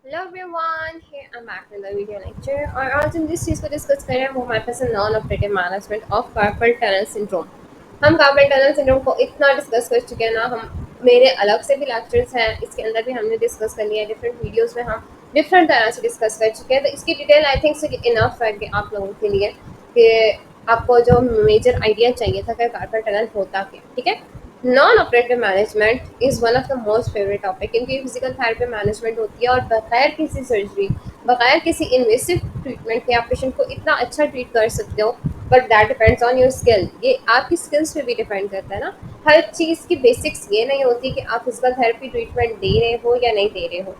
Hello everyone, here I am back with the video lecture और आज हम जिस चीज़ को डिस्कस कर रहे हैं वो हमारे पास है non operative management of carpal tunnel syndrome. हम कार्पल टनल सिंड्रोम को इतना डिस्कस कर चुके हैं ना, हम मेरे अलग से भी लेक्चर्स हैं, इसके अंदर भी हमने डिस्कस कर लिया है। डिफरेंट वीडियोस में हम डिफरेंट तरह से डिस्कस कर चुके हैं, तो इसकी डिटेल आई थिंक इनफ है कि आप लोगों के लिए कि आपको जो मेजर आइडिया चाहिए था कि कार्पल टनल होता क्या। ठीक है, non operative management is one of the most favourite topic, क्योंकि फिजिकल थेरेपी मैनेजमेंट होती है और बगैर किसी सर्जरी, बगैर किसी इन्वेसिव ट्रीटमेंट के आप पेशेंट को इतना अच्छा ट्रीट कर सकते हो। But that depends on your skill, ये आपकी स्किल्स पे भी डिपेंड करता है ना। हर चीज़ की बेसिक्स ये नहीं होती कि आप फिजिकल थेरेपी ट्रीटमेंट दे रहे हो या नहीं दे रहे हो।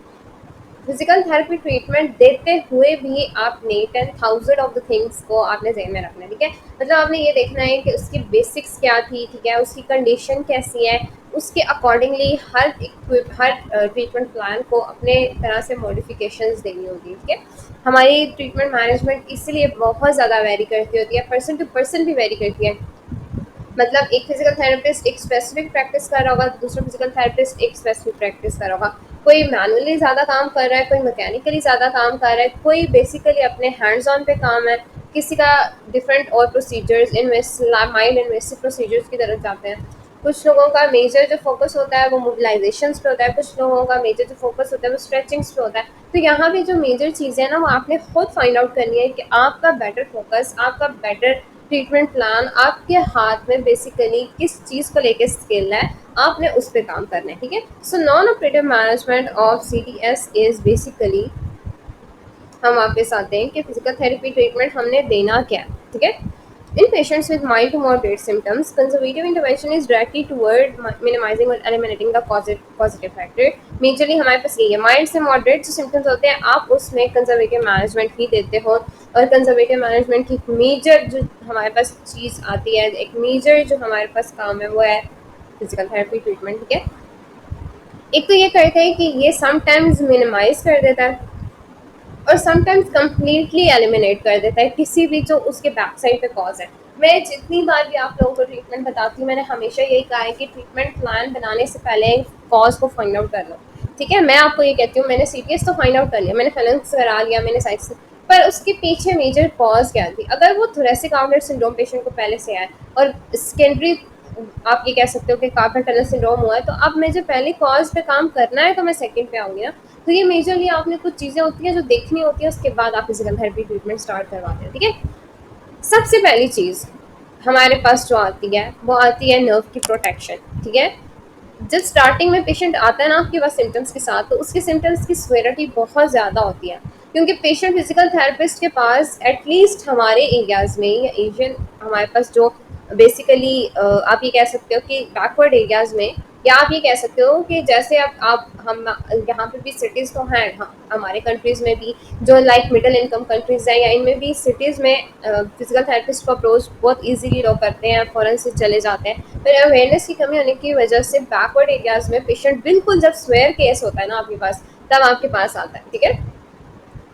फिजिकल थेरेपी ट्रीटमेंट देते हुए भी आपने 10,000 ऑफ द थिंग्स को आपने ज़हन में रखना है। ठीक है, मतलब आपने ये देखना है कि उसकी बेसिक्स क्या थी, ठीक है, उसकी कंडीशन कैसी है, उसके अकॉर्डिंगली हर ट्रीटमेंट प्लान को अपने तरह से मॉडिफिकेशंस देनी होती है। ठीक है, हमारी ट्रीटमेंट मैनेजमेंट इसीलिए बहुत ज़्यादा वेरी करती होती है, पर्सन टू पर्सन भी वेरी करती है। मतलब एक फिजिकल थेरेपिस्ट एक स्पेसिफिक प्रैक्टिस कर रहा होगा, दूसरा फिजिकल थेरेपिस्ट एक स्पेसिफिक प्रैक्टिस कर रहा होगा। कोई मैनुअली ज़्यादा काम कर रहा है, कोई मैकेनिकली ज़्यादा काम कर रहा है, कोई बेसिकली अपने हैंड्स ऑन पे काम है, किसी का डिफरेंट और प्रोसीजर्स माइंड इन्वेसिव प्रोसीजर्स की तरफ जाते हैं। कुछ लोगों का मेजर जो फोकस होता है वो मोबिलाइजेशन पे होता है, कुछ लोगों का मेजर जो फोकस होता है वो स्ट्रेचिंग्स पे होता है। तो यहाँ भी जो मेजर चीज़ें हैं ना, वो आपने खुद फाइंड आउट करनी है कि आपका बेटर फोकस, आपका बेटर ट्रीटमेंट प्लान आपके हाथ में बेसिकली किस चीज़ को लेकर स्किल है, आपने उस पर काम करना है। ठीक है, so non operative management of CTS is basically, हम वापस आते हैं कि फिजिकल थेरेपी ट्रीटमेंट हमने देना क्या है। ठीक है, in patients with mild to moderate symptoms, conservative intervention is directly toward minimizing or eliminating the causative factor. Majorly हमारे पास ये है, माइल्ड से मॉडरेट जो सिम्टम्स होते हैं आप उसमें कंजर्वेटिव मैनेजमेंट ही देते हो। और कंजर्वेटिव मैनेजमेंट की मेजर जो हमारे पास चीज़ आती है, एक मेजर जो हमारे पास काम है वो है फिजिकल थेरेपी ट्रीटमेंट। ठीक है, एक तो ये करते हैं कि ये समटाइम्स मिनिमाइज कर देता है और समटाइम्स कंप्लीटली एलिमिनेट कर देता है किसी भी जो उसके बैक साइड पे कॉज है। मैं जितनी बार भी आप लोगों को ट्रीटमेंट बताती हूँ, मैंने हमेशा यही कहा है कि ट्रीटमेंट प्लान बनाने से पहले कॉज को फाइंड आउट कर लो। ठीक है, मैं आपको ये कहती हूँ, मैंने CTS तो फाइंड आउट कर लिया, मैंने फेलेंस करा लिया, मैंने साइक्स, पर उसके पीछे मेजर कॉज क्या थी। अगर वो थोरेसिक आउटलेट सिंड्रोम पेशेंट को पहले से आए और सेकेंडरी आप ये कह सकते हो कि कार्पल टनल सिंड्रोम हुआ है, तो अब मुझे पहले कॉज पे काम करना है तो मैं सेकंड पे आऊँगी ना। तो ये मेजरली आपने कुछ चीज़ें होती हैं जो देखनी होती है, उसके बाद आप फिजिकल थेरेपी ट्रीटमेंट स्टार्ट करवाते हैं। ठीक है, सबसे पहली चीज़ हमारे पास जो आती है वो आती है नर्व की प्रोटेक्शन। ठीक है, जब स्टार्टिंग में पेशेंट आता है ना आपके पास सिम्टम्स के साथ, तो उसके सिम्टम्स की सीवियरिटी बहुत ज़्यादा होती है, क्योंकि पेशेंट फिजिकल थेरेपिस्ट के पास एटलीस्ट हमारे एरियाज़ में या एशियन हमारे पास जो बेसिकली आप ये कह सकते हो कि बैकवर्ड एरियाज़ में, या आप ये कह सकते हो कि जैसे अब आप हम यहाँ पे भी सिटीज़ तो हैं, हमारे कंट्रीज़ में भी जो लाइक मिडिल इनकम कंट्रीज़ हैं, या इनमें भी सिटीज़ में फिजिकल थेरेपिस्ट को अप्रोच बहुत इजीली लोग करते हैं, फ़ौरन से चले जाते हैं। फिर अवेयरनेस की कमी होने की वजह से बैकवर्ड एरियाज़ में पेशेंट बिल्कुल जब स्वेयर केस होता है ना आपके पास, तब आपके पास आता है। ठीक है,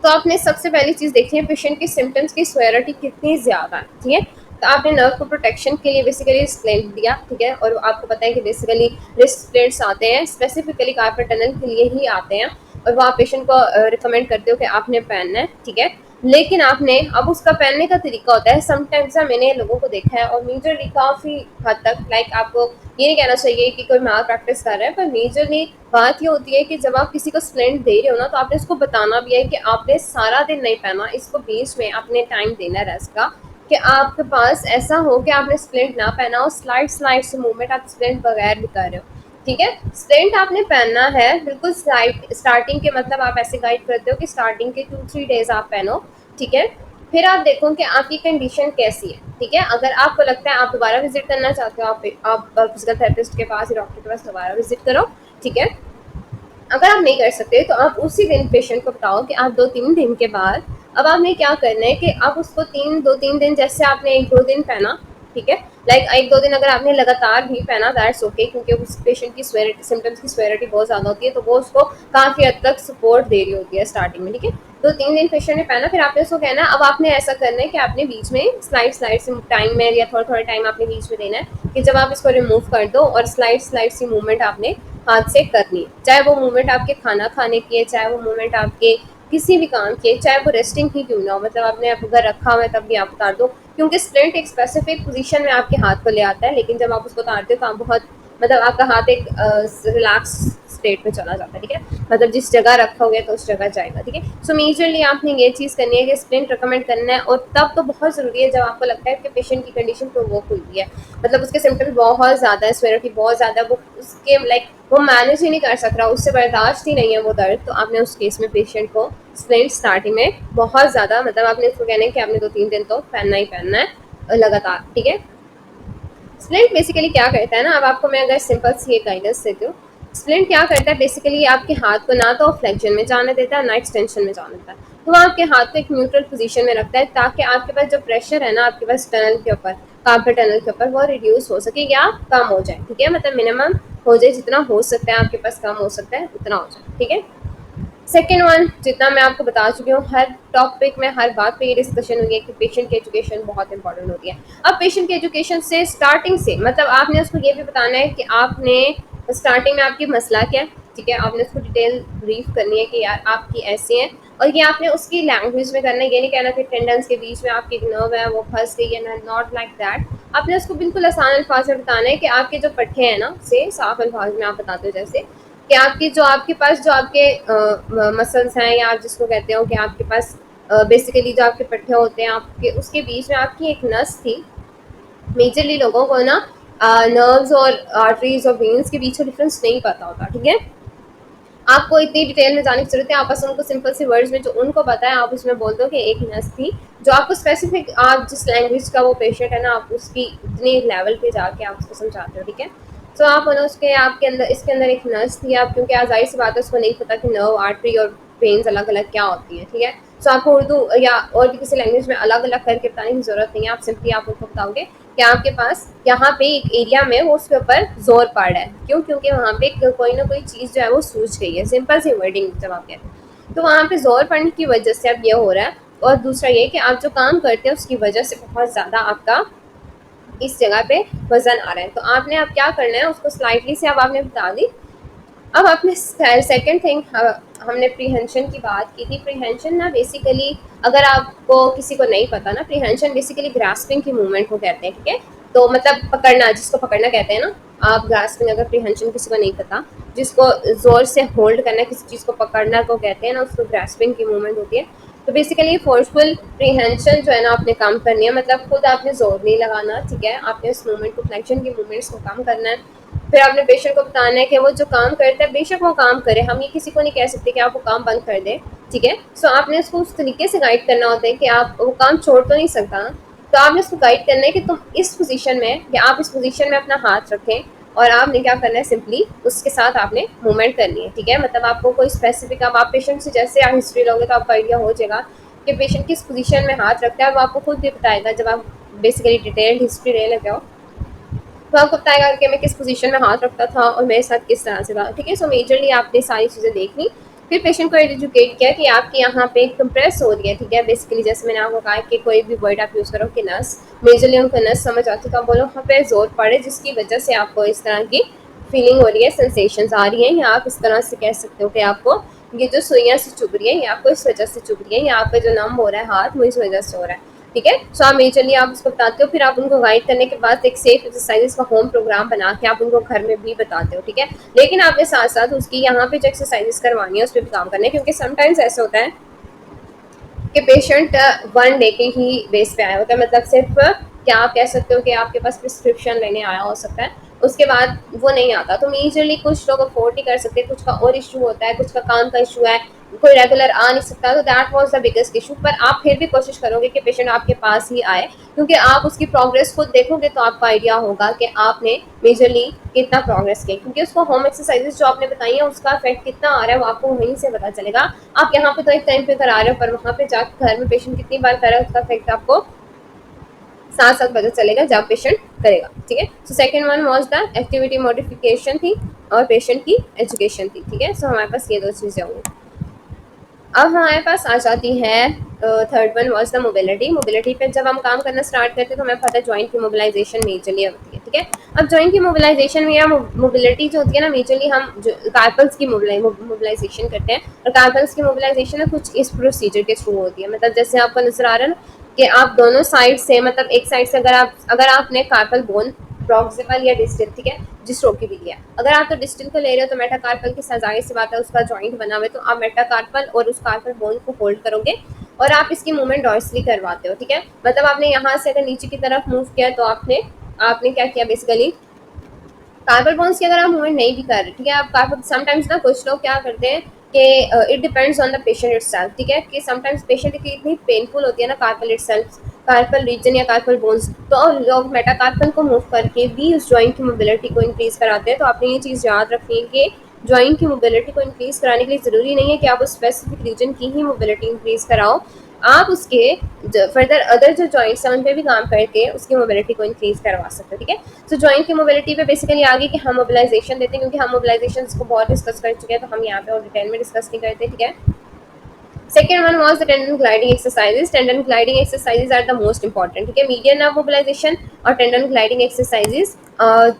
तो आपने सबसे पहली चीज़ देखी है पेशेंट की सिम्टम्स की स्वेरिटी कितनी ज़्यादा है। ठीक है, तो आपने नर्व को प्रोटेक्शन के लिए बेसिकली स्प्लेंट दिया। ठीक है, और आपको पता है कि बेसिकली रिस्ट स्प्लेंट्स आते हैं स्पेसिफिकली कार्पल टनल के लिए ही आते हैं, और वो आप पेशेंट को रिकमेंड करते हो कि आपने पहनना है। ठीक है, लेकिन आपने अब उसका पहनने का तरीका होता है समटाइम्स ना, मैंने लोगों को देखा है और मेजरली काफ़ी हद तक लाइक आपको ये नहीं कहना चाहिए कि कोई माल प्रैक्टिस कर रहा है, पर मेजरली बात ये होती है कि जब आप किसी को स्प्लेंट दे रहे हो ना, तो आपने इसको बताना भी है कि आपने सारा दिन नहीं पहना, इसको बीच में आपने टाइम देना है रेस्ट का, कि आपके पास ऐसा हो कि आपने स्प्लेंट ना पहना हो, स्लाइड स्लाइड से मूवमेंट आप स्प्लेंट बगैर भी कर रहे हो। ठीक है, स्प्लेंट आपने पहनना है बिल्कुल स्लाइड स्टार्टिंग के, मतलब आप ऐसे गाइड करते हो कि स्टार्टिंग के 2-3 डेज आप पहनो। ठीक है, फिर आप देखो कि आपकी कंडीशन कैसी है। ठीक है, अगर आपको लगता है आप दोबारा विजिट करना चाहते हो, आप फिजिकल थेरेपिस्ट के पास या डॉक्टर के पास दोबारा विजिट करो। ठीक है, अगर आप नहीं कर सकते तो आप उसी दिन पेशेंट को बताओ कि आप 2-3 दिन के बाद अब आपने क्या करना है कि आप उसको 2-3 दिन जैसे आपने 1-2 दिन पहना। ठीक है, लाइक 1-2 दिन अगर आपने लगातार भी पहना दैट्स ओके, क्योंकि उस पेशेंट की सिम्टम्स की स्वेरिटी बहुत ज़्यादा होती है, तो वो उसको काफ़ी हद तक सपोर्ट दे रही होती है स्टार्टिंग में। ठीक है, 2-3 दिन पेशेंट ने पहना, फिर आपने उसको कहना है अब आपने ऐसा करना है कि आपने बीच में स्लाइड स्लाइड से टाइम में या थोड़ा थोड़ा टाइम आपने बीच में देना है कि जब आप इसको रिमूव कर दो और स्लाइड स्लाइड सी मूवमेंट आपने हाथ से करनी है, चाहे वो मूवमेंट आपके खाना खाने की है, चाहे वो मूवमेंट आपके किसी भी काम की है, चाहे वो रेस्टिंग ही क्यों ना हो, मतलब आपने अगर रखा हुआ है तब भी आप उतार दो, क्योंकि स्प्लिंट एक स्पेसिफिक पोजीशन में आपके हाथ को ले आता है, लेकिन जब आप उसको उतारते हो तो आप बहुत मतलब आपका हाथ एक रिलैक्स स्टेट में चला जाता है, ठीक है, मतलब जिस जगह रखा हुआ है तो उस जगह जाएगा, ठीक है। सो मेजरली आपने ये चीज़ करनी है कि स्प्लिंट रिकमेंड करना है, और तब तो बहुत ज़रूरी है जब आपको लगता है कि पेशेंट की कंडीशन प्रोवोक हुई है, मतलब उसके सिम्टम्स बहुत ज़्यादा है, सिवियरिटी बहुत ज़्यादा है, वो उसके लाइक वो मैनेज ही नहीं कर सक रहा, उससे बर्दाश्त ही नहीं है वो दर्द, तो आपने उस केस में पेशेंट को स्प्लिंट स्टार्टिंग में बहुत ज़्यादा मतलब आपने इसको कहना है कि आपने 2-3 दिन तो पहनना ही पहनना है लगातार, ठीक है। स्प्लिंट बेसिकली क्या करता है ना, अब आपको मैं अगर सिंपल सी एक गाइडेंस देती हूँ, स्प्लिंट क्या करता है बेसिकली आपके हाथ को ना तो फ्लेक्शन में जाने देता है ना एक्सटेंशन में जाने देता है, तो वो आपके हाथ को एक न्यूट्रल पोजीशन में रखता है ताकि आपके पास जो प्रेशर है ना आपके पास टनल के ऊपर, कार्पल टनल के ऊपर, वो रिड्यूस हो सके या कम हो जाए, ठीक है, मतलब मिनिमम हो जाए, जितना हो सकता है आपके पास कम हो सकता है उतना हो जाए, ठीक है। सेकेंड वन, जितना मैं आपको बता चुकी हूँ, हर टॉपिक में हर बात पे ये डिस्कशन हुई है कि पेशेंट की एजुकेशन बहुत इंपॉर्टेंट होती है। अब पेशेंट की एजुकेशन से स्टार्टिंग से मतलब आपने उसको ये भी बताना है कि आपने स्टार्टिंग में आपकी मसला क्या है, ठीक है, आपने उसको डिटेल ब्रीफ करनी है कि यार आपकी ऐसी है, और ये आपने उसकी लैंग्वेज में करना है, ये नहीं कहना कि टेंडेंस के बीच में आपकी एक नर्व है वो फंस गई है, नॉट लाइक दैट। आपने उसको बिल्कुल आसान अल्फाज में बताना है कि आपके जो पट्टे हैं ना, से साफ अल्फाज में आप बताते हो, जैसे कि आपकी जो आपके पास जो आपके मसल्स हैं, या आप जिसको कहते हो कि आपके पास बेसिकली जो आपके पट्टे होते हैं आपके, उसके बीच में आपकी एक नस थी। मेजरली लोगों को ना नर्व्स और आर्टरीज और वेन्स के बीच का डिफरेंस नहीं पता होता, ठीक है। आपको इतनी डिटेल में जाने की जरूरत है, आप बस उनको सिंपल सी वर्ड्स में जो उनको पता है आप उसमें बोल दो कि एक नस थी, जो आपको स्पेसिफिक आप जिस लैंग्वेज का वो पेशेंट है ना आप उसकी उतनी लेवल पे जाके आप उसको समझाते हो, ठीक है। तो आप बोलो उसके आपके अंदर इसके अंदर एक नस थी, आप क्योंकि आज जाहिर सी बात है उसको नहीं पता कि नर्व आर्टरी और वेन्स अलग अलग क्या होती है, ठीक है। सो आपको उर्दू या और भी किसी लैंग्वेज में अलग अलग करके बताने की जरूरत नहीं है, आप सिंपली आप उनको बताओगे कि आपके पास यहाँ पे एक एरिया में वो उसके ऊपर जोर पड़ रहा है, क्यों, क्योंकि वहाँ पे कोई ना कोई चीज़ जो है वो सूझ गई है, सिंपल सी वर्डिंग जब आप कहते हैं, तो वहाँ पे जोर पड़ने की वजह से अब ये हो रहा है। और दूसरा ये कि आप जो काम करते हैं उसकी वजह से बहुत ज़्यादा आपका इस जगह पे वजन आ रहा है, तो आपने अब क्या करना है उसको स्लाइटली से अब आपने बता दी। अब आपने सेकंड थिंग, हमने प्रीहेंशन की बात की थी। प्रीहेंशन ना बेसिकली अगर आपको किसी को नहीं पता ना, प्रीहेंशन बेसिकली ग्रास्पिंग की मूवमेंट को कहते हैं, ठीक है। तो मतलब पकड़ना, जिसको पकड़ना कहते हैं ना आप, ग्रास्पिंग अगर प्रीहेंशन किसी को नहीं पता, जिसको जोर से होल्ड करना, किसी चीज़ को पकड़ना को कहते हैं ना, उसको ग्रास्पिंग की मूवमेंट होती है। तो बेसिकली फोर्सफुल प्रीहेंशन जो है ना आपने काम करनी है, मतलब खुद आपने जोर नहीं लगाना, ठीक है, आपने उस मूवमेंट को, फ्लेक्शन की मूवमेंट्स को कम करना है। फिर आपने पेशेंट को बताना है कि वो जो काम करता है बेशक वो काम करे, हम ये किसी को नहीं कह सकते कि आप वो काम बंद कर दें, ठीक है। सो आपने उसको उस तरीके से गाइड करना होता है कि आप वो काम छोड़ तो नहीं सकता ना, तो आपने उसको गाइड करना है कि तुम इस पोजीशन में, या आप इस पोजीशन में अपना हाथ रखें, और आपने क्या करना है सिंपली उसके साथ आपने मूवमेंट करनी है, ठीक है। मतलब आपको कोई स्पेसिफिक, अब आप पेशेंट से जैसे आप हिस्ट्री लोगे तो आपको आइडिया हो जाएगा कि पेशेंट किस पोजीशन में हाथ रखता है, वो आपको खुद भी बताएगा जब आप बेसिकली डिटेल्ड हिस्ट्री ले लगे हो, तो आपको बताएगा कि मैं किस पोजीशन में हाथ रखता था और मेरे साथ किस तरह से था, ठीक है। सो मेजरली आपने सारी चीज़ें देखनी, फिर पेशेंट को एजुकेट किया कि आपकी यहाँ पे कंप्रेस हो रही है, ठीक है। बेसिकली जैसे मैंने आपको कहा कि कोई भी वर्ड आप यूज़ करो कि नस, मेजरली उनको नस समझ आती है तो आप बोलो वहाँ पे जोर पड़े, जिसकी वजह से आपको इस तरह की फीलिंग हो रही है, सेंसेशंस आ रही हैं, या आप इस तरह से कह सकते हो कि आपको ये जो सुइयाँ से चुभ रही है ये आपको इस वजह से चुभ रही है, या आप पे जो नम हो रहा है हाथ वो इस वजह से हो रहा है, ठीक है। सो आप मेजरली आप उसको बताते हो, फिर आप उनको गाइड करने के बाद एक सेफ एक्सरसाइज का होम प्रोग्राम बना के आप उनको घर में भी बताते हो, ठीक है। लेकिन आपके साथ साथ उसकी यहाँ पे जो एक्सरसाइजेस करवानी है उस पर भी काम करना है, क्योंकि समटाइम्स ऐसा होता है कि पेशेंट वन डे के ही बेस पे आया होता है, मतलब सिर्फ क्या आप कह सकते हो कि आपके पास प्रिस्क्रिप्शन लेने आया हो सकता है, उसके बाद वो नहीं आता। तो मेजरली कुछ लोग अफोर्ड नहीं कर सकते, कुछ का और इशू होता है, कुछ का काम का इशू है, कोई रेगुलर आ नहीं सकता, तो that was the biggest issue. पर आप फिर भी कोशिश करोगे कि पेशेंट आपके पास ही आए, क्योंकि आप उसकी प्रोग्रेस खुद देखोगे तो आपको आइडिया होगा कि आपने मेजरली कितना प्रोग्रेस किया, क्योंकि उसको होम एक्सरसाइजेस जो आपने बताई है उसका इफेक्ट कितना आ रहा है वो आपको वहीं से पता चलेगा। आप यहाँ पे तो एक टाइम पे करा रहे हो, पर वहाँ पे जाकर घर में पेशेंट कितनी बार कर रहा है उसका इफेक्ट आपको साथ साथ पता चलेगा जब पेशेंट करेगा, ठीक है। So second one was the activity modification थी, और पेशेंट की एजुकेशन थी, ठीक है। सो हमारे पास ये दो चीज़ें होंगी। अब हमारे पास आ जाती है third one was the mobility. Mobility पे जब हम काम करना स्टार्ट करते हैं तो हमें पता है जॉइंट की मोबिलाइजेशन मेजरली होती है, ठीक है। ठीक है। अब जॉइंट की मोबिलाइजेशन में या मोबिलिटी जो होती है ना, मेजरली हम जो कार्पल्स की मोबिलाइजेशन करते हैं, और कार्पल्स की मोबिलाइजेशन ना कुछ इस प्रोसीजर के थ्रू होती है। मतलब जैसे आपको नजर आ रहा है ना कि आप दोनों साइड से, मतलब एक साइड से अगर आपने कार्पल बोन प्रॉक्सिमल या डिस्टल, ठीक है, जिस रो की भी लिया, अगर आप तो डिस्टल को ले रहे हो तो मेटाकार्पल की सजाए से बात है, उसका जॉइंट बना हुआ है, तो आप मेटाकार्पल और उस कार्पल बोन को होल्ड करोगे और आप इसकी मूवमेंट डॉर्सली करवाते हो, ठीक है। मतलब आपने यहाँ से अगर नीचे की तरफ मूव किया तो आपने आपने क्या किया बेसिकली, कार्बन बॉन्ड्स की अगर आप मूवमेंट नहीं भी कर रहे, ठीक है, आप कार्बन समटाइम्स ना कुछ लोग क्या करते हैं कि it depends on the patient itself, ठीक है, कि समटाइम्स पेशेंट की इतनी पेनफुल होती है ना कार्पल इटसेल्फ, कार्पल रीजन या कार्पल बोन्स, तो लोग मेटाकार्पल को मूव करके भी उस जॉइंट की मोबिलिटी को इंक्रीज कराते हैं। तो आपने ये चीज़ याद रखनी है कि जॉइंट की मोबिलिटी को इंक्रीज कराने के लिए ज़रूरी नहीं है कि आप उस स्पेसिफिक रीजन की ही मोबिलिटी इंक्रीज कराओ, आप उसके फर्दर अदर जो जॉइंट्स हैं उन पे भी काम करके उसकी मोबिलिटी को इंक्रीज करवा सकते हो, ठीक है। तो जॉइंट की मोबिलिटी पे बेसिकली आगे कि हम मोबिलाइजेशन देते हैं, क्योंकि हम मोबिलाइजेशन को बहुत डिस्कस कर चुके हैं, तो हम यहाँ पे और डिटेल में डिस्कस नहीं करते, ठीक है। Second one was the tendon gliding exercises. Tendon gliding exercises are the most important. ठीक है, मीडियन नर्व मोबिलाइजेशन और टेंडन ग्लाइडिंग एक्सरसाइजेस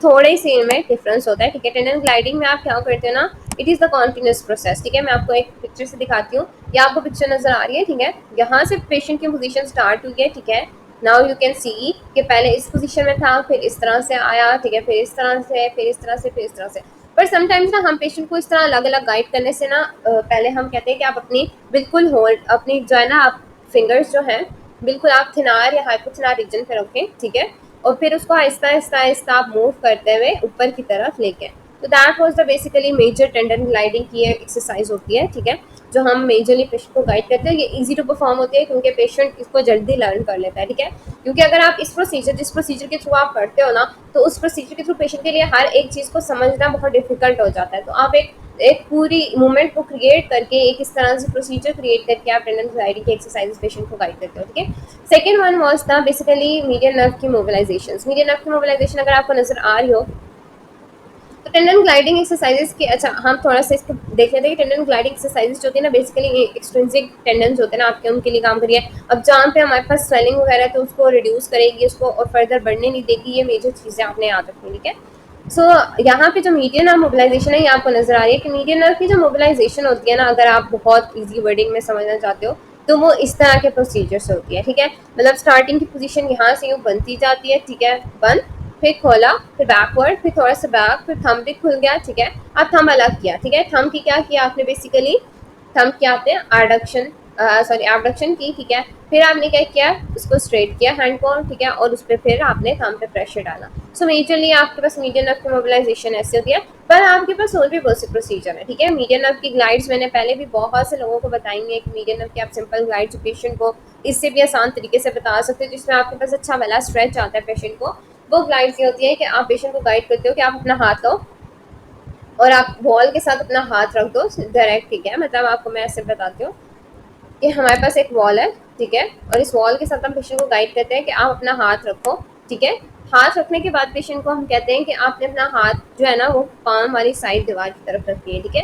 थोड़े से इनमें डिफरेंस होता है, ठीक है। टेंडन ग्लाइडिंग में आप क्या करते हो ना, it is the continuous process, ठीक है। मैं आपको एक पिक्चर से दिखाती हूँ, या आपको पिक्चर नजर आ रही है, ठीक है। यहाँ से पेशेंट की पोजीशन स्टार्ट हुई है, ठीक है। नाउ यू कैन सी कि पहले इस पोजीशन में था, फिर इस तरह से आया, ठीक है, फिर इस तरह से, फिर इस तरह से, फिर इस तरह से। पर समटाइम्स ना हम पेशेंट को इस तरह अलग अलग गाइड करने से ना पहले हम कहते हैं कि आप अपनी बिल्कुल होल्ड अपनी जो है ना, आप फिंगर्स जो हैं बिल्कुल आप थिनार या हाइपोथिनार रीजन पे रखें, ठीक है, और फिर उसको आहिस्ता आहिस्ता आहिस्ता आप मूव करते हुए ऊपर की तरफ लेके। तो that was the basically major tendon gliding की एक्सरसाइज होती है, ठीक है, जो हम मेजरली पेशेंट को गाइड करते हैं। ये इजी टू परफॉर्म होती है क्योंकि पेशेंट इसको जल्दी लर्न कर लेता है, ठीक है। क्योंकि अगर आप जिस प्रोसीजर के थ्रू आप करते हो ना, तो उस प्रोसीजर के थ्रू पेशेंट के लिए हर एक चीज़ को समझना बहुत डिफिकल्ट हो जाता है। तो आप एक एक पूरी मूवमेंट को क्रिएट करके एक इस तरह से प्रोसीजर क्रिएट करके आप टेंडन ग्लाइडिंग की एक्सरसाइज पेशेंट को गाइड करते हो, ठीक है। Second one was the basically median nerve की मोबिलाइजेशन। मीडियन नर्व की मोबिलाइजेशन अगर आपको नजर आ रही हो तो टेंडन ग्लाइडिंग एक्सरसाइजेस की, अच्छा हम थोड़ा सा इसको देख लेते हैं कि टेंडन ग्लाइडिंग एक्सरसाइजेस जो होती है ना, बेसिकली एक्सट्रिंसिक टेंडन्स होते हैं ना आपके, उनके लिए काम करिए। अब जहाँ पे हमारे पास स्वेलिंग वगैरह है तो उसको रिड्यूस करेगी, उसको और फर्दर बढ़ने नहीं देगी, ये मेजर चीज़ें आपने याद रखनी, ठीक है। सो यहाँ पे जो मीडियन नर्व मोबिलाइजेशन है, ये आपको नजर आ रही है कि मीडियन नर्व की जो मोबिलाइजेशन होती है ना, अगर आप बहुत ईजी वर्डिंग में समझना चाहते हो तो वो इस तरह के प्रोसीजर से होती है, ठीक है। मतलब स्टार्टिंग की पोजीशन यहाँ से यूँ बनती जाती है, ठीक है, बंद, फिर खोला, फिर बैकवर्ड, फिर थोड़ा सा बैक, फिर थंब भी खुल गया, ठीक है। अब थंब अलग किया, ठीक है, थंब की क्या किया आपने बेसिकली, थंब किया आपने एडक्शन, सॉरी एबडक्शन की, ठीक है। फिर आपने क्या किया, उसको स्ट्रेट किया हैंड को, ठीक है, और उस पर फिर आपने थंब पे प्रेशर डाला। सो मेजरली आपके पास मीडियन नर्व की मोबिलाइजेशन ऐसे होती है, पर आपके पास और भी बहुत से प्रोसीजर है, ठीक है। मीडियन नर्व की ग्लाइड्स मैंने पहले भी बहुत से लोगों को बताई है कि मीडियन नर्व की आप सिंपल ग्लाइड्स पेशेंट को इससे भी आसान तरीके से बता सकते हो, जिसमें आपके पास अच्छा वाला स्ट्रेच आता है पेशेंट को। वो ग्लाइड्स ये होती है कि आप पेशेंट को गाइड करते हो कि आप अपना हाथ लो और आप बॉल के साथ अपना हाथ रख दो डायरेक्ट, ठीक है। मतलब आपको मैं ऐसे बताती हूँ कि हमारे पास एक वॉल है, ठीक है, और इस वॉल के साथ हम पेशेंट को गाइड करते हैं कि आप अपना हाथ रखो, ठीक है। हाथ रखने के बाद पेशेंट को हम कहते हैं कि आपने अपना हाथ जो है ना वो पाम वाली साइड दीवार की तरफ रखनी है, ठीक है।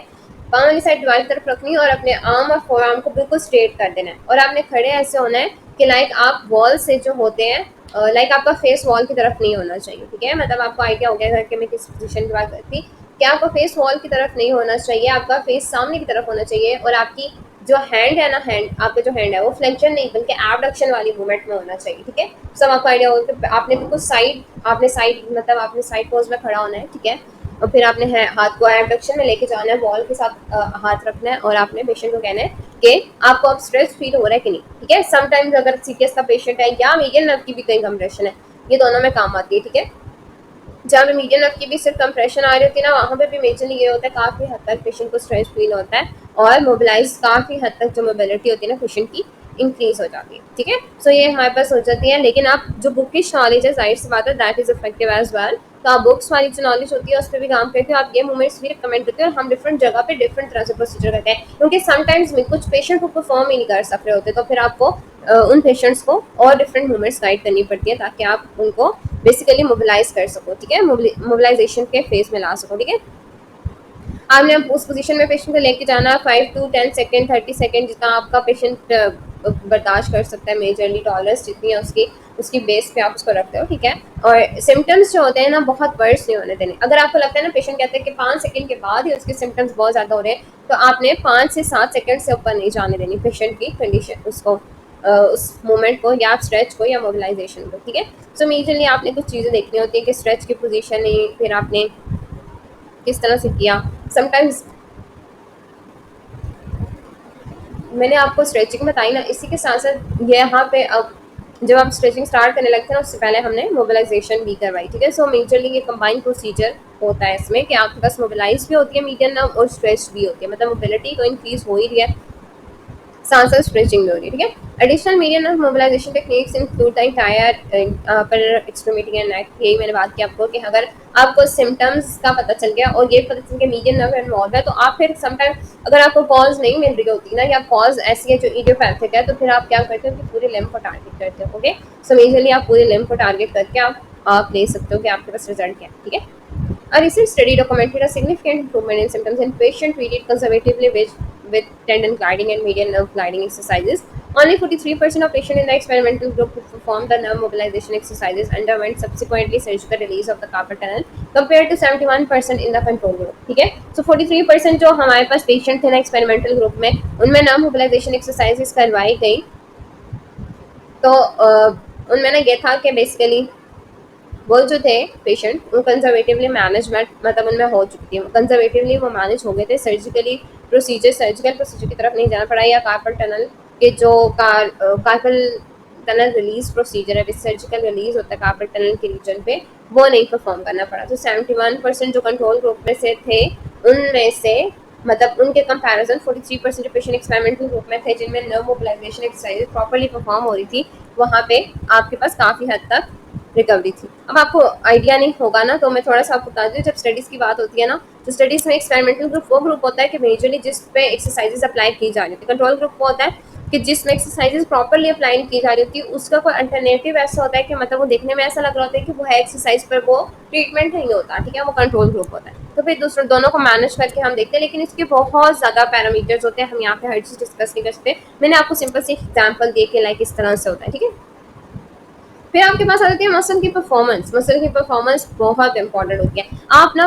पाम वाली साइड दीवार की तरफ रखनी है और अपने आर्म और फोर आर्म को बिल्कुल स्ट्रेट कर देना है, और आपने खड़े ऐसे होना है कि लाइक आप वॉल से जो होते हैं, लाइक आपका फेस वॉल की तरफ नहीं होना चाहिए, ठीक है। मतलब आपको आइडिया हो गया कि मैं किस पोजीशन की बात करती, कि आपका फेस वॉल की तरफ नहीं होना चाहिए, आपका फेस सामने की तरफ होना चाहिए, और आपकी जो हैंड है ना, हैंड आपका जो हैंड है वो फ्लेक्शन नहीं बल्कि एबडक्शन वाली मूवमेंट में होना चाहिए, ठीक है। सब आपको आइडिया होगा कि आपने बिल्कुल साइड, आपने साइड मतलब आपने साइड पोज में खड़ा होना है, ठीक है। और फिर आपने हाथ को एबडक्शन में लेके जाना है, वॉल के साथ हाथ रखना है, और आपने पेशेंट को कहना है कि आपको अब स्ट्रेस फील हो रहा है कि नहीं, ठीक है। समटाइम्स अगर सीरियस का पेशेंट है या मीडियम नर्व की भी कहीं कंप्रेशन है, ये दोनों में काम आती है, ठीक है। जहाँ पे मीडियम नर्व की भी सिर्फ कंप्रेशन आ रही होती है ना, वहाँ पे भी मेजरली ये होता है काफ़ी हद तक पेशेंट को स्ट्रेस फील होता है, और मोबिलाइज काफ़ी हद तक जो मोबिलिटी होती है ना पेशेंट की इंक्रीज हो जाती है, ठीक है। सो ये हमारे पास हो जाती है, लेकिन आप जो बुकिश नॉलेज है जाहिर सी बात है that is effective as well. तो आप बुक्स वाली जो नॉलेज होती है उस पर भी काम करते हो, आप ये मूवमेंट्स भी रिकमेंड करते हो, और हम डिफरेंट जगह पे डिफरेंट तरह से प्रोसीजर करते हैं, क्योंकि समटाइम्स में कुछ पेशेंट को परफॉर्म ही नहीं कर सक रहे होते, तो फिर आपको उन पेशेंट्स को और डिफरेंट मूवमेंट्स गाइड करनी पड़ती है ताकि आप उनको बेसिकली मोबिलाइज कर सको, ठीक है, मोबिलाइजेशन के फेज में ला सको, ठीक है। आपने उस पोजीशन में पेशेंट को लेके जाना 5 to 10 सेकेंड 30 सेकेंड जितना आपका पेशेंट बर्दाश्त कर सकता है, मेजरली टॉलरेंस जितनी है उसकी उसकी बेस पे आप उसको रखते हो, ठीक है। और सिम्टम्स जो होते हैं ना बहुत वर्स नहीं होने देने। अगर आपको लगता है ना, पेशेंट कहते हैं कि 5 सेकंड के बाद ही उसके सिम्टम्स बहुत ज़्यादा हो रहे हैं, तो आपने 5 से 7 सेकंड से ऊपर नहीं जाने देनी पेशेंट की कंडीशन उसको, उस मोमेंट को या स्ट्रेच को या मोबिलाइजेशन को, ठीक है। सो मेजरली आपने कुछ चीज़ें देखनी होती है कि स्ट्रेच की पोजीशन ही फिर आपने किस तरह से किया। समटाइम्स मैंने आपको स्ट्रेचिंग बताई ना, इसी के साथ साथ ये यहाँ पे अब जब आप स्ट्रेचिंग स्टार्ट करने लगते हैं ना, उससे पहले हमने मोबिलाइजेशन भी करवाई, ठीक है। सो मेजरली ये कंबाइंड प्रोसीजर होता है इसमें कि आपके पास मोबिलाइज भी होती है मीडियम नर्व और स्ट्रेच भी होती है, मतलब मोबिलिटी तो इंक्रीज हो ही रही है, साथ साथ स्ट्रेचिंग भी हो रही है, ठीक है। Additional medium nerve mobilization techniques include the entire upper extremity and neck. यही मैंने बात की आपको कि अगर आपको सिम्टम्स का पता चल गया और ये पता चल गया मीडियम नर्व इन्वॉल्व है, तो आप फिर समटाइम अगर आपको कॉज नहीं मिल रही होती ना, या कॉज ऐसी है जो इडियोपैथिक है, तो फिर आप क्या करते हो कि पूरे लिम्फ को टारगेट करते हो, ओके। सो मेजरली आप पूरे लिम्फ को टारगेट करके आप ले सकते हो कि आपके पास रिजल्ट क्या है, ठीक है। A recent study documented a significant improvement in symptoms in patients treated conservatively with tendon gliding and median nerve gliding exercises. Only 43% of patients in the experimental group who performed the nerve mobilization exercises underwent subsequently surgical release of the carpal tunnel compared to 71% in the control group. ठीक है, so 43% जो हमारे पास patient थे ना experimental group में, उनमें nerve mobilisation exercises करवाई गई, तो उनमें ना ये था कि बेसिकली वो जो थे पेशेंट, वो कंजर्वेटिवली मैनेजमेंट मतलब उनमें हो चुकी थी, कंजर्वेटिवली वो मैनेज हो गए थे। सर्जिकल प्रोसीजर की तरफ नहीं जाना पड़ा, या कार्पल टनल के जो कार्पल टनल रिलीज प्रोसीजर है, सर्जिकल रिलीज होता है कार्पल टनल के रीजन पे, वो नहीं परफॉर्म करना पड़ा। तो 71% जो कंट्रोल ग्रुप में से थे, उनमें से मतलब उनके कंपैरिजन 43% जो पेशेंट एक्सपेरिमेंटल ग्रुप में थे जिनमें nerve mobilization exercise properly perform हो रही थी, वहाँ पे आपके पास काफ़ी हद तक रिकवरी थी। अब आपको आइडिया नहीं होगा ना, तो मैं थोड़ा सा आपको बता दूँ, जब स्टडीज़ की बात होती है ना, तो स्टडीज़ में एक्सपेरिमेंटल ग्रुप वो ग्रुप होता है कि मेजरली जिस पे एक्सरसाइजेज अप्लाई की जा रही होती है। कंट्रोल ग्रुप वो होता है कि जिसमें एक्सरसाइजेज प्रॉपर्ली अप्लाई की जा रही होती है, उसका कोई अल्टरनेटिव ऐसा होता है कि मतलब वो देखने में ऐसा लग रहा होता है कि वो है एक्सरसाइज, पर वो ट्रीटमेंट नहीं होता, ठीक है, वो कंट्रोल ग्रुप होता है। तो फिर दूसरे दोनों को मैनेज करके हम देखते हैं, लेकिन इसके बहुत ज़्यादा पैरामीटर्स होते हैं, हम यहाँ पे हर चीज़ डिस्कस नहीं कर सकते। मैंने आपको सिंपल सी एग्जाम्पल दिए कि लाइक इस तरह से होता है, ठीक है। फिर आपके पास आ जाती है मसल की परफॉर्मेंस। मसल की परफॉर्मेंस बहुत इंपॉर्टेंट होती है। आप ना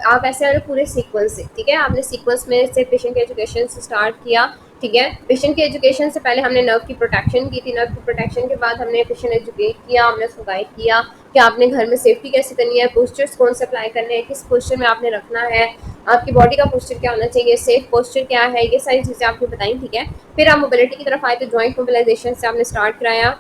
आप ऐसे वाले पूरे सीक्वेंस से, ठीक है, आपने सीक्वेंस में से पेशेंट के एजुकेशन से स्टार्ट किया, ठीक है। पेशेंट के एजुकेशन से पहले हमने नर्व की प्रोटेक्शन की थी, नर्व की प्रोटेक्शन के बाद हमने पेशेंट एजुकेट किया, हमने उसको गाइड किया कि आपने घर में सेफ्टी कैसे करनी है, पोस्चर्स कौन से अप्लाई करने हैं, किस पोस्चर में आपने रखना है, आपकी बॉडी का पोस्चर क्या होना चाहिए, सेफ पोस्चर क्या है, ये सारी चीज़ें आपने बताई, ठीक है। फिर आप मोबिलिटी की तरफ आए तो जॉइंट मोबिलाइजेशन से आपने स्टार्ट कराया,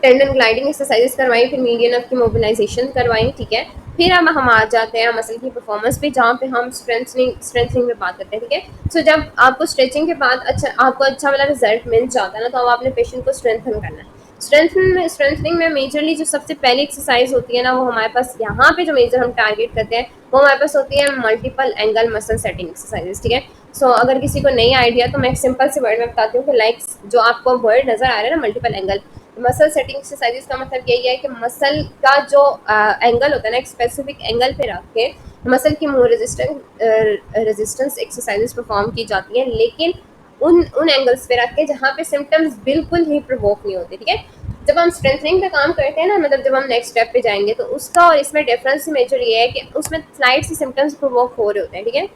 टेंडन ग्लाइडिंग एक्सरसाइजेस करवाई, फिर मीडियन नर्व की मोबिलाइजेशन करवाई, ठीक है। फिर हम आ जाते हैं मसल की परफॉर्मेंस पे, जहाँ पे हम स्ट्रेंथनिंग में बात करते हैं, ठीक है। सो जब आपको स्ट्रेचिंग के बाद आपको अच्छा वाला रिजल्ट मिल जाता है ना, तो अब आपने पेशेंट को स्ट्रेंथन करना है। स्ट्रेंथनिंग में मेजरली जो सबसे पहली एक्सरसाइज होती है ना, वो हमारे पास यहाँ पे जो मेजर हम टारगेट करते हैं, वो हमारे पास होती है multiple angle muscle setting exercises, ठीक है। सो अगर किसी को नहीं आइडिया, तो मैं एक सिंपल से वर्ड में बताती हूँ कि लाइक जो आपको वर्ड नजर आ रहा है ना, multiple angle muscle setting exercises का मतलब यही है कि मसल का जो एंगल होता है ना, एक स्पेसिफिक एंगल पे रख के मसल की मोर रेजिस्टेंस एक्सरसाइजेस परफॉर्म की जाती हैं, लेकिन उन एंगल्स पे रख के जहाँ पे सिम्टम्स बिल्कुल ही प्रोवोक नहीं होते, ठीक है। जब हम स्ट्रेंथनिंग पे काम करते हैं ना, मतलब जब हम नेक्स्ट स्टेप पे जाएंगे, तो उसका और इसमें डिफरेंस मेजर ये है कि उसमें स्लाइड से सिम्टम्स प्रोवोक हो रहे होते हैं, ठीक है।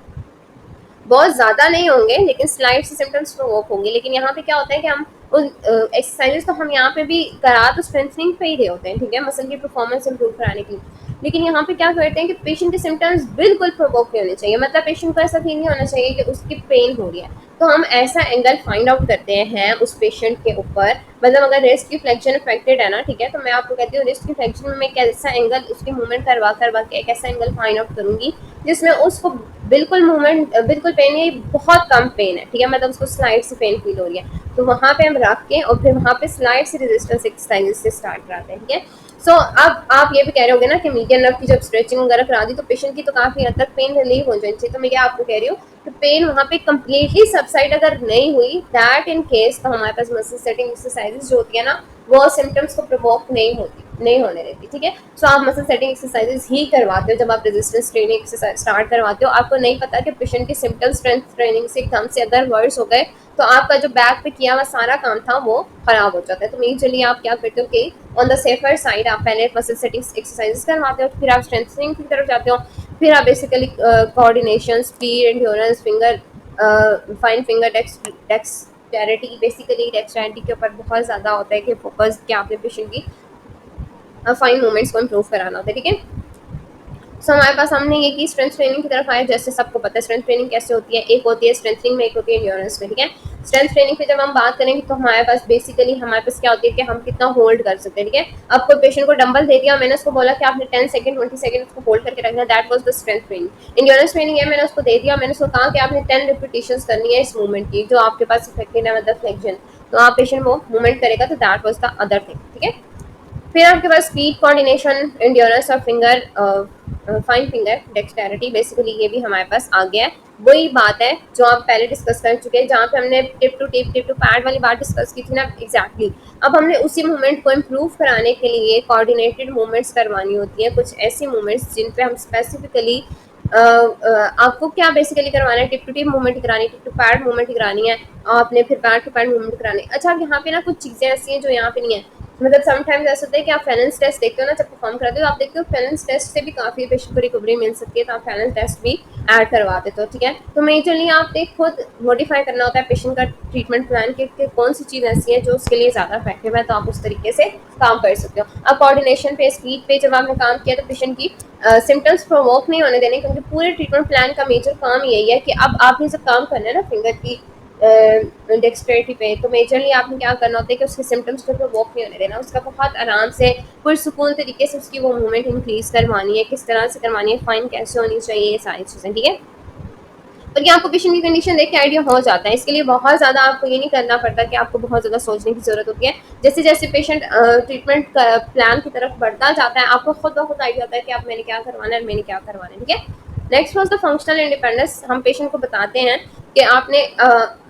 बहुत ज़्यादा नहीं होंगे, लेकिन स्लाइड से सिम्टम्स प्रोवोक होंगे। लेकिन यहाँ पे क्या होता है कि हम उन एक्सरसाइजेस तो हम यहाँ पे भी करा तो स्ट्रेंथनिंग पे ही रहे होते हैं, ठीक है, मसल की परफॉर्मेंस इंप्रूव कराने के लिए। लेकिन यहाँ पे क्या करते हैं कि पेशेंट के सिम्टम्स बिल्कुल प्रोवोक नहीं होने चाहिए, मतलब पेशेंट को ऐसा फील नहीं होना चाहिए कि उसकी पेन हो रही है। तो हम ऐसा एंगल फाइंड आउट करते हैं उस पेशेंट के ऊपर, मतलब अगर रिस्ट की फ्लेक्शन अफेक्टेड है ना, ठीक है, तो मैं आपको कहती हूँ रिस्ट की फ्लेक्शन में मैं कैसा एंगल उसकी मूवमेंट करवा करवा के एक ऐसा एंगल फाइंड आउट करूंगी जिसमें उसको बिल्कुल मूवमेंट बिल्कुल पेन नहीं, बहुत कम पेन है, ठीक है, मतलब उसको स्लाइड से पेन फील हो रही है, तो वहाँ पे हम रख के और फिर वहाँ पे स्लाइड से रेजिस्टेंस एक्सरसाइजेस से स्टार्ट कराते हैं, ठीक है। सो अब आप ये भी कह रहे होगे ना कि मीडियन नर्व की जब स्ट्रेचिंग वगैरह करा दी तो पेशेंट की तो काफ़ी हद तक पेन रिलीव हो जानी चाहिए। तो मैं क्या आपको कह रही हूँ कि पेन वहाँ पे कम्प्लीटली सबसाइड अगर नहीं हुई, दैट इन केस तो हमारे पास मसल सेटिंग एक्सरसाइजेज जो होती है ना, वो सिम्टम्स को प्रोवोक नहीं होने देती। ठीक है, सो आप मसल सेटिंग एक्सरसाइजेज ही करवाते हो जब आप रेजिस्टेंस ट्रेनिंग एक्सरसाइज स्टार्ट करवाते हो। आपको नहीं पता कि पेशेंट के सिम्टम्स स्ट्रेंथ ट्रेनिंग से एकदम से अगर वर्स हो गए तो आपका जो बैक पे किया हुआ सारा काम था वो खराब हो जाता है। तो मेजरली आप क्या करते हो कि ऑन द सेफर साइड आप पहले मसल सेटिंग एक्सरसाइजेस करवाते हो, फिर आप स्ट्रेंथनिंग की तरफ जाते हो, फिर आप basically coordination, speed, endurance, finger fine finger dexterity, basically dexterity के ऊपर बहुत ज़्यादा होता है कि फोकस क्या आपने पेशेंट की फाइन मूवमेंट्स को इम्प्रूव कराना होता है। ठीक है, सो हमारे पास हमने ये की स्ट्रेंथ ट्रेनिंग की तरफ आए। जैसे सबको पता है स्ट्रेंथ ट्रेनिंग कैसे होती है, एक होती है स्ट्रेंथनिंग में, एक होती है एंड्योरेंस में। ठीक है, स्ट्रेंथ ट्रेनिंग पे जब हम बात करेंगे तो हमारे पास बेसिकली हमारे पास क्या होती है कि हम कितना होल्ड कर सकते हैं। ठीक है, अब कोई पेशेंट को डंबल दे दिया, मैंने उसको बोला कि आपने 10 सेकंड 20 सेकंड उसको होल्ड करके रखना, that was the strength training. Endurance training है, मैंने उसको दे दिया, मैंने उसको कहा कि आपने 10 रिपीटेशंस करनी है इस मूवमेंट की जो आपके पास इफेक्टिव है, मतलब फ्लेक्शन, तो आप पेशेंट वो मूवमेंट करेगा, तो that was the other thing. ठीक है, फिर आपके पास स्पीड, कोऑर्डिनेशन, एंड्योरेंस और finger fine finger dexterity, basically ये भी हमारे पास आ गया है। वही बात है जो आप पहले डिस्कस कर चुके हैं, जहाँ पे हमने टिप टू पैड वाली बात डिस्कस की थी ना, एग्जैक्टली अब हमने उसी मूवमेंट को इम्प्रूव कराने के लिए कोऑर्डिनेटेड मूवमेंट्स करवानी होती है, कुछ ऐसी मूवमेंट्स जिन पे हम स्पेसिफिकली आपको क्या बेसिकली करवाना है, टिप टू टिप मूवमेंट करानी है, टिप टू पैड मूवमेंट करानी है, आपने फिर पैड टू पैड मूवमेंट करानी है। अच्छा, यहाँ पे ना कुछ चीज़ें ऐसी हैं जो यहाँ पे नहीं है। मतलब समटाइम्स ऐसा होता है कि आप फैलेंस टेस्ट देखते हो ना, जब परफॉर्म कराते हो आप देखते हो फैलेंस टेस्ट से भी काफ़ी पेशेंट को रिकवरी मिल सकती है, तो आप फैलेंस टेस्ट भी ऐड करवा देते हो। ठीक है, तो मेजरली आपने खुद मॉडिफाई करना होता है पेशेंट का ट्रीटमेंट प्लान कि कौन सी चीज़ ऐसी है जो उसके लिए ज़्यादा इफेक्टिव है, तो आप उस तरीके से काम कर सकते हो। अब कोऑर्डिनेशन पे, स्पीड पे जब आपने काम किया तो पेशेंट की सिम्टम्स प्रोवोक नहीं होने देने, क्योंकि पूरे ट्रीटमेंट प्लान का मेजर काम यही है कि अब आपने जब काम करना है ना फिंगर की डेक्सटेरिटी पे, तो मेजरली आपने क्या करना होता है कि उसके सिम्टम्स को प्रोवोक नहीं होने देना, उसका बहुत आराम से पुरसुकून तरीके से उसकी वो मूवमेंट इंक्रीज करवानी है, किस तरह से करवानी है, फाइन कैसे होनी चाहिए, ये सारी चीज़ें। ठीक है, और ये आपको पेशेंट की कंडीशन देख के आइडिया हो जाता है, इसके लिए बहुत ज़्यादा आपको ये नहीं करना पड़ता कि आपको बहुत ज़्यादा सोचने की ज़रूरत होती है। जैसे जैसे पेशेंट ट्रीटमेंट प्लान की तरफ बढ़ता जाता है, आपको खुद ब खुद आइडिया होता है कि आप मैंने क्या करवाना है, मैंने क्या करवाना है। ठीक है, next was the functional independence. हम पेशेंट को बताते हैं कि आपने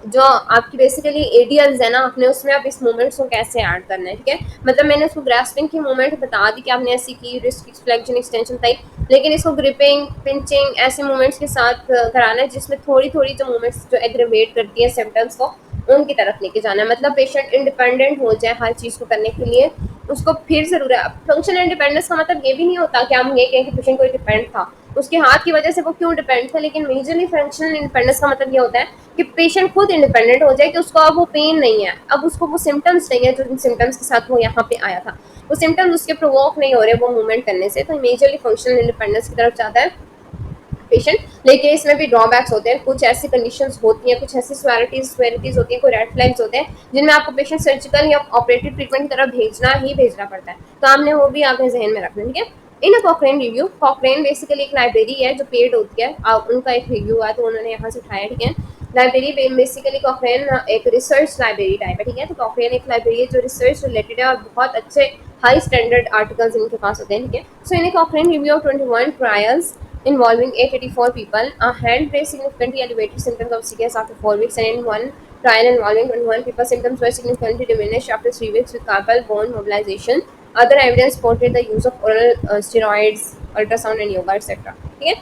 जो आपकी बेसिकली एडीएल्स है ना, आपने उसमें आप इस मूवमेंट्स को कैसे ऐड करना है। ठीक है, मतलब मैंने उसको ग्रास्पिंग की मूवमेंट बता दी कि आपने ऐसी की, रिस्ट फ्लेक्शन एक्सटेंशन टाइप, लेकिन इसको ग्रिपिंग, पिंचिंग ऐसे मूवमेंट्स के साथ कराना है, जिसमें थोड़ी थोड़ी जो मूवमेंट्स जो एग्रीवेट करती है सिम्टम्स को, उनकी तरफ लेके जाना है। मतलब पेशेंट इंडिपेंडेंट हो जाए हर चीज़ को करने के लिए, उसको फिर ज़रूर है। फंक्शनल इंडिपेंडेंस का मतलब ये भी नहीं होता कि हम ये कहें कि पेशेंट कोई डिपेंड था, उसके हाथ की वजह से वो क्यों डिपेंड था, लेकिन मेजरली फंक्शनल इंडिपेंडेंस का मतलब ये होता है कि पेशेंट खुद इंडिपेंडेंट हो जाए, कि उसको अब वो पेन नहीं है, अब उसको वो सिम्टम्स नहीं है जो सिम्टम्स के साथ वो यहाँ पे आया था, वो सिम्टम्स उसके प्रोवोक नहीं हो रहे वो मूवमेंट करने से, तो मेजरली फंक्शनल इंडिपेंडेंस की तरफ जाता है पेशेंट। लेकिन इसमें भी ड्रॉबैक्स होते हैं, कुछ ऐसी कंडीशंस होती हैं, कुछ ऐसी स्वेरिटीज होती हैं, कोई रेड फ्लैग्स होते हैं जिनमें आपको पेशेंट सर्जिकल या ऑपरेटिव ट्रीटमेंट की तरफ भेजना पड़ता है, तो आपने वो भी आपके जहन में रखना। ठीक है, इन अ कॉकरेन रिव्यू, कॉकरेन बेसिकली एक लाइब्रेरी है जो पेड होती है, उनका एक रिव्यू है तो उन्होंने यहाँ से उठाया। ठीक है, लाइब्रेरी बेसिकली कॉकरेन एक रिसर्च लाइब्रेरी टाइप है। ठीक है, तो कॉकरेन एक लाइब्रेरी है जो रिसर्च रिलेटेड है और बहुत अच्छे हाई स्टैंडर्ड आर्टिकल्स इनके पास होते हैं। ठीक है, so in Cochrane review of 21 trials involving 884 people, a hand raised significantly elevated symptoms of CDS after 4 weeks, and in one trial involving 21 people, symptoms were significantly diminished after 3 weeks with carpal bone mobilization. Other evidence supported the use of oral steroids, ultrasound, and yoga, etc. ठीक है,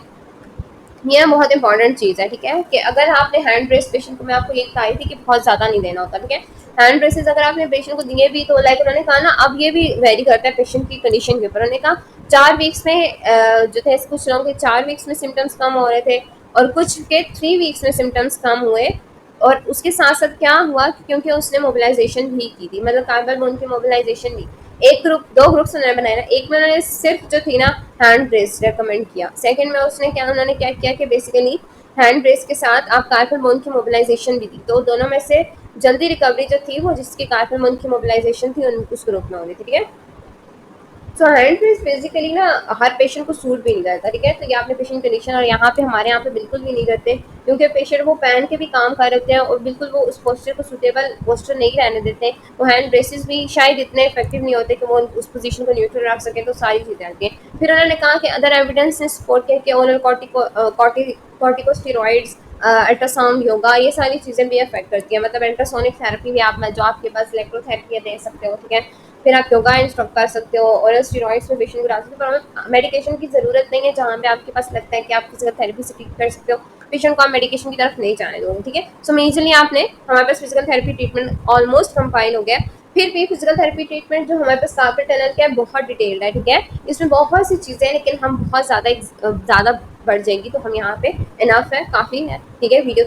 ये बहुत important चीज़ है। ठीक है, कि अगर आपने हैंड ब्रेस पेशेंट को, मैं आपको ये बताई थी कि बहुत ज़्यादा नहीं देना होता। ठीक है, हैंड ब्रेसेस अगर आपने पेशेंट को दिए भी तो लाइक उन्होंने कहा ना, अब ये भी वेरी करता है पेशेंट की कंडीशन के ऊपर, उन्होंने कहा 4 वीक्स में जो थे, कुछ लोगों के 4 वीक्स में सिम्टम्स कम हो रहे थे और कुछ के 3 वीक्स में सिम्टम्स कम हुए, और उसके साथ साथ क्या हुआ कि क्योंकि उसने मोबिलाइजेशन भी की थी, मतलब कार्बल बोन की मोबिलाइजेशन भी, एक ग्रुप, दो ग्रुप्स उन्होंने बनाए ना, एक में उन्होंने सिर्फ जो थी ना हैंड ब्रेस रेकमेंड किया, सेकंड में उसने क्या उन्होंने क्या किया कि बेसिकली हैंड ब्रेस के साथ आप कार्पल बोन की मोबिलाइजेशन भी दी, तो दोनों में से जल्दी रिकवरी जो थी वो जिसकी कार्पल बोन की मोबिलाइजेशन थी उस ग्रुप में हो रही थी। ठीक है, सो हैंड फ्रीज बेसिकली ना हर पेशेंट को सूट भी नहीं करता, ठीक है। तो ये आपने पेशेंट कंडीशन और यहाँ पे हमारे यहाँ पे बिल्कुल भी नहीं करते, क्योंकि पेशेंट वो पहन के भी काम कर रहे होते हैं और बिल्कुल वो उस पोस्चर को सूटेबल पोस्चर नहीं रहने देते। वो हैंड ब्रेसेस भी शायद इतने इफेक्टिव नहीं होते कि वो उस पोजीशन को न्यूट्रल रख सके, तो सारी चीज़ें आती हैं। फिर उन्होंने कहा कि अदर एविडेंस ने सपोर्ट किया कि ओरल कॉर्टिकोस्टेरॉइड्स, अल्ट्रासाउंड, योगा, ये सारी चीज़ें भी अफेक्ट करती हैं। मतलब अल्ट्रासोनिक थेरेपी भी आप जो आपके पास इलेक्ट्रोथेरेपी है दे सकते हो, ठीक है। फिर आप योगा इंस्ट्रक्ट कर सकते हो और स्टीरॉइड्स में पेशेंट को डाल सकते हो, पर मेडिकेशन की ज़रूरत नहीं है। जहाँ पे आपके पास लगता है कि आप फिजिकल थेरेपी से ट्रीट कर सकते हो, पेशेंट को आप मेडिकेशन की तरफ नहीं जाने दोगे, ठीक है। सो मेजरली आपने हमारे पास physical therapy treatment almost compile हो गया। फिर भी फिजिकल थेरेपी ट्रीटमेंट जो हमारे पास कार्पल टनल का है बहुत डिटेल्ड है, ठीक है। इसमें बहुत सी चीज़ें हैं, लेकिन हम बहुत ज़्यादा बढ़ जाएंगी, तो हम यहाँ पे इनफ है, काफ़ी है, ठीक है। Video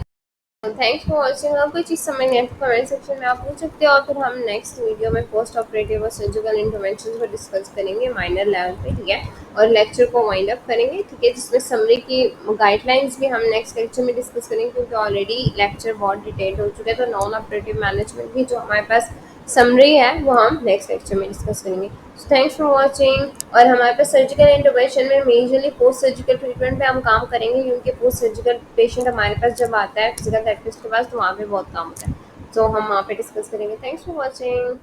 thanks for watching. आप कोई चीज़ समझ नहीं आए तो कमेंट सेक्शन में आप पूछ सकते हो, और फिर हम नेक्स्ट वीडियो में पोस्ट ऑपरेटिव और सर्जिकल इंटरवेंशन को डिस्कस करेंगे माइनर लेवल पे, ठीक है। और लेक्चर को वाइंड अप करेंगे, ठीक है, जिसमें समरी की गाइडलाइंस भी हम नेक्स्ट लेक्चर में डिस्कस करेंगे, क्योंकि ऑलरेडी लेक्चर बहुत डिटेल्ड हो चुका है। तो नॉन ऑपरेटिव मैनेजमेंट की जो हमारे पास समरी है वो हम नेक्स्ट लेक्चर में डिस्कस करेंगे। So thanks for watching. और हमारे पास सर्जिकल इंटरवेंशन में मेजरली पोस्ट सर्जिकल ट्रीटमेंट पे हम काम करेंगे, क्योंकि पोस्ट सर्जिकल पेशेंट हमारे पास जब आता है फिजिकल थेरेपिस्ट के पास, तो वहाँ पे बहुत काम होता है। तो हम वहाँ पे डिस्कस करेंगे। Thanks for watching.